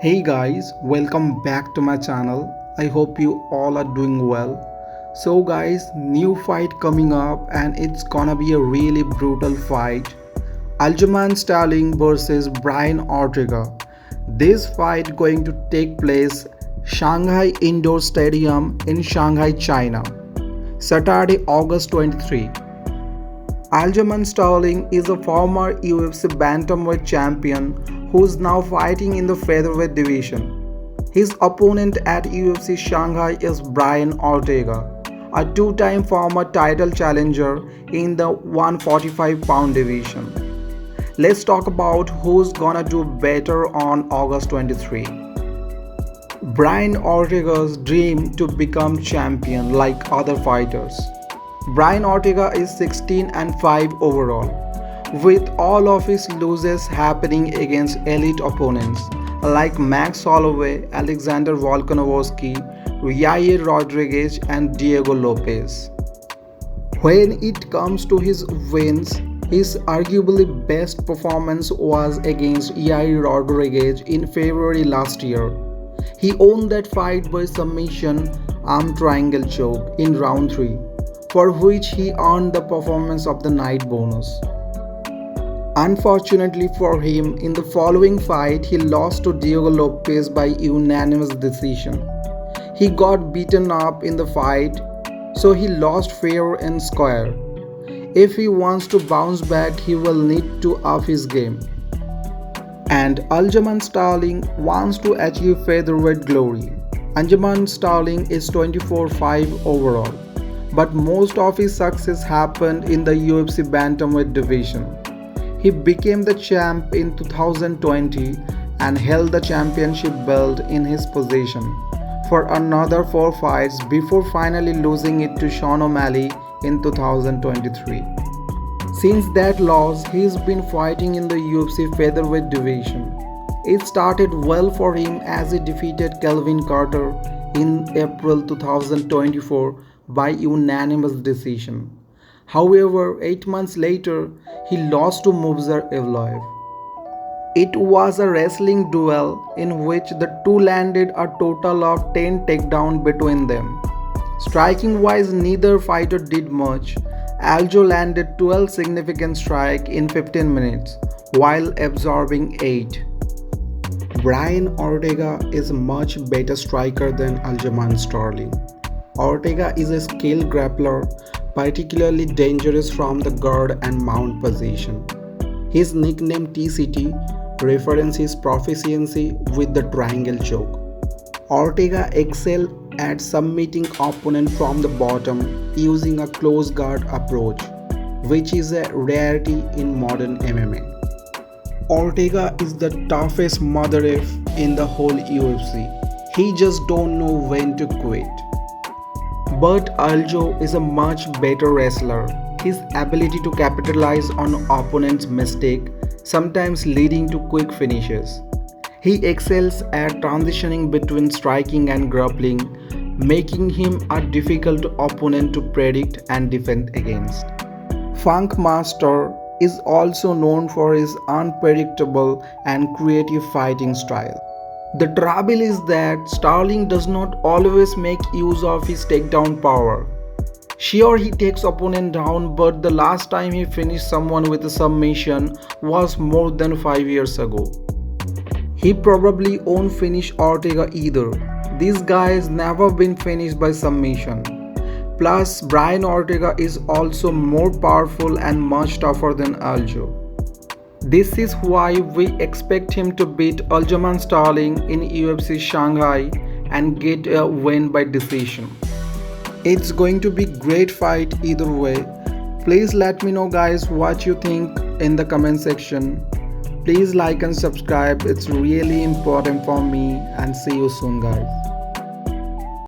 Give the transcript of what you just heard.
Hey guys, welcome back to my channel. I hope you all are doing well. So guys, new fight coming up and it's gonna be a really brutal fight. Aljaman Sterling versus Brian Ortega. This fight going to take place Shanghai Indoor Stadium in Shanghai, China. Saturday, August 23. Aljaman Sterling is a former UFC bantamweight champion who is now fighting in the featherweight division. His opponent at UFC Shanghai is Brian Ortega, a two-time former title challenger in the 145-pound division. Let's talk about who's gonna do better on August 23. Brian Ortega's dream to become champion like other fighters. Brian Ortega is 16-5 overall, with all of his losses happening against elite opponents like Max Holloway, Alexander Volkanovski, Yair Rodriguez and Diego Lopez. When it comes to his wins, his arguably best performance was against Yair Rodriguez in February last year. He won that fight by submission arm triangle choke in round 3, for which he earned the Performance of the Night bonus. Unfortunately for him, in the following fight, he lost to Diego Lopez by unanimous decision. He got beaten up in the fight, so he lost fair and square. If he wants to bounce back, he will need to up his game. And Aljaman Sterling wants to achieve featherweight glory. Aljaman Sterling is 24-5 overall, but most of his success happened in the UFC bantamweight division. He became the champ in 2020 and held the championship belt in his possession for another 4 fights before finally losing it to Sean O'Malley in 2023. Since that loss, he's been fighting in the UFC featherweight division. It started well for him as he defeated Kelvin Carter in April 2024 by unanimous decision. However, 8 months later, he lost to Movsar Evloev. It was a wrestling duel in which the two landed a total of 10 takedowns between them. Striking-wise, neither fighter did much. Aljo landed 12 significant strikes in 15 minutes, while absorbing 8. Brian Ortega is a much better striker than Aljaman Sterling. Ortega is a skilled grappler, particularly dangerous from the guard and mount position. His nickname TCT references his proficiency with the triangle choke. Ortega excels at submitting opponent from the bottom using a close guard approach, which is a rarity in modern MMA. Ortega is the toughest mother F in the whole UFC. He just don't know when to quit. But Aljo is a much better wrestler. His ability to capitalize on opponent's mistake, sometimes leading to quick finishes. He excels at transitioning between striking and grappling, making him a difficult opponent to predict and defend against. Funk Master is also known for his unpredictable and creative fighting style. The trouble is that Sterling does not always make use of his takedown power. Sure, he takes opponent down, but the last time he finished someone with a submission was more than 5 years ago. He probably won't finish Ortega either. This guy has never been finished by submission. Plus, Brian Ortega is also more powerful and much tougher than Aljo. This is why we expect him to beat Aljaman Sterling in UFC Shanghai and get a win by decision. It's going to be great fight either way. Please let me know guys what you think in the comment section. Please like and subscribe, it's really important for me, and see you soon guys.